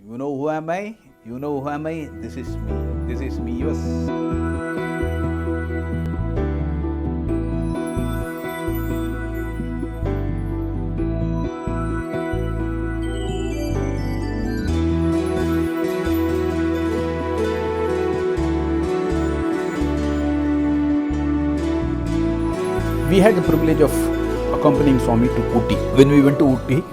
You know who am I? You know who am I? This is me. This is me. Yes. We had the privilege of accompanying Swami to Ooty. When we went to Ooty,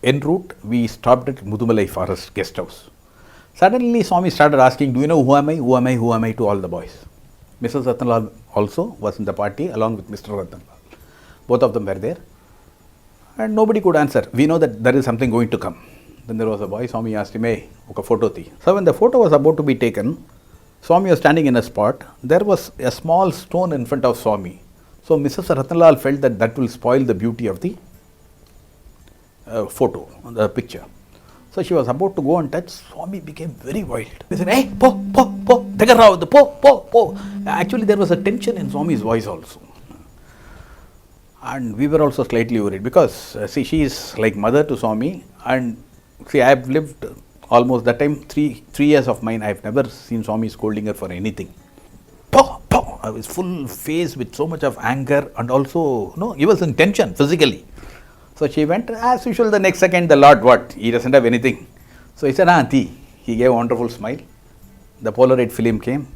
en route, we stopped at Mudumalai Forest guest house. Suddenly, Swami started asking, do you know who am I? Who am I? Who am I? To all the boys. Mrs. Ratnalal also was in the party along with Mr. Ratnalal. Both of them were there. And nobody could answer. We know that there is something going to come. Then there was a boy, Swami asked him, hey, oka photo thi. So when the photo was about to be taken, Swami was standing in a spot. There was a small stone in front of Swami. So Mrs. Ratnalal felt that that will spoil the beauty of the photo, the picture. So she was about to go and touch. Swami became very wild. He said, hey, po, take a po. Actually, there was a tension in Swami's voice also. And we were also slightly worried because, see, she is like mother to Swami. And see, I have lived almost that time, three years of mine, I have never seen Swami scolding her for anything. I was full face with so much of anger and also, he was in tension physically. So she went, as usual, the next second, the Lord, what? He doesn't have anything. So he said, Auntie. He gave a wonderful smile. The Polaroid film came.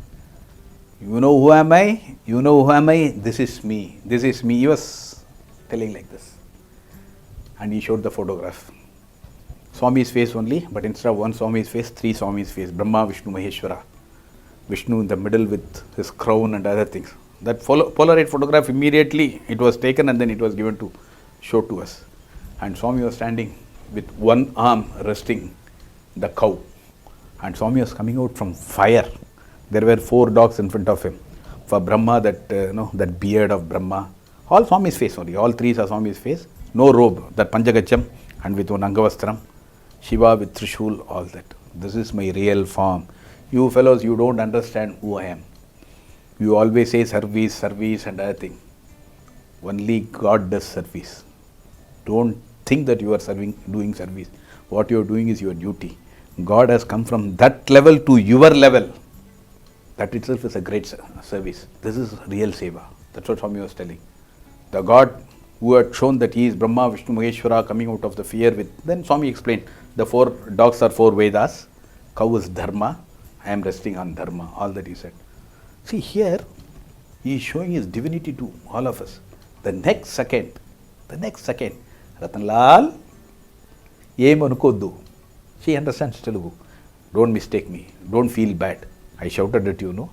You know who am I? You know who am I? This is me. This is me. He was telling like this. And he showed the photograph. Swami's face only, but instead of one Swami's face, three Swami's face. Brahma, Vishnu, Maheshwara. Vishnu in the middle with his crown and other things. That Polaroid photograph, immediately it was taken and then it was given to show to us. And Swami was standing with one arm resting the cow. And Swami was coming out from fire. There were 4 dogs in front of him. For Brahma, that beard of Brahma. All Swami's face only. All 3 are Swami's face. No robe, that Panchagacham and with one Angavastram. Shiva with Trishul, all that. This is my real form. You fellows, you don't understand who I am. You always say service and other thing. Only God does service. Don't think that you are doing service. What you are doing is your duty. God has come from that level to your level. That itself is a great service. This is real seva. That's what Swami was telling. The God who had shown that he is Brahma, Vishnu, Maheshwara coming out of the fear with. Then Swami explained, the 4 dogs are 4 Vedas. Cow is Dharma. I am resting on Dharma, all that he said. See, here, he is showing his divinity to all of us. The next second, Ratnalal, em anukoddu. She understands Telugu. Don't mistake me. Don't feel bad. I shouted at you,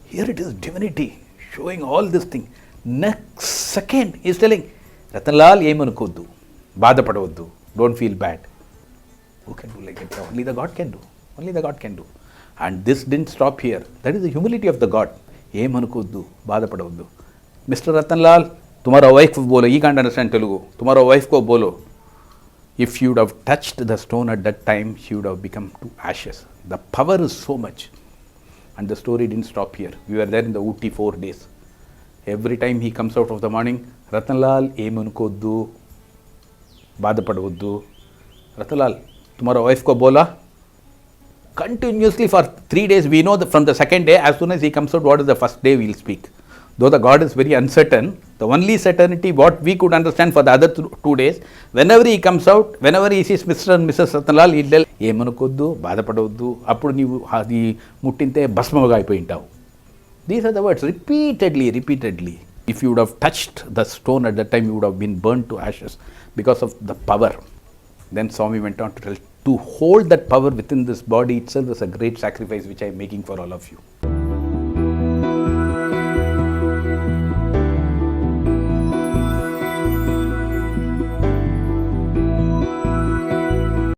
Here it is divinity, showing all this thing. Next second, he is telling, Ratnalal, em anukoddu. Badapadavaddu. Don't feel bad. Who can do like that? Only the God can do. Only the God can do. And this didn't stop here. That is the humility of the God. Em anukoddu, badapadavaddu. Mr. Ratnalal, tumhara wife ko bolo. He can't understand Telugu. Tumhara wife ko bolo. If you would have touched the stone at that time, she would have become to ashes. The power is so much. And the story didn't stop here. We were there in the Ooty 4 days. Every time he comes out of the morning, Ratnalal, em anukoddu, badapadavaddu. Ratnalal, tumhara wife ko bola. Continuously for 3 days, we know that from the second day, as soon as he comes out, what is the first day we will speak. Though the God is very uncertain, the only certainty what we could understand for the other 2 days, whenever he comes out, whenever he sees Mr. and Mrs. Ratnalal, he'll tell, Emanukuddu, Badapadavuddu, Appudu Neevu Adi Muttinte Bhasmavaga Ayipoyintavu. These are the words, repeatedly. If you would have touched the stone at that time, you would have been burnt to ashes because of the power. Then Swami went on to tell, to hold that power within this body itself is a great sacrifice which I am making for all of you.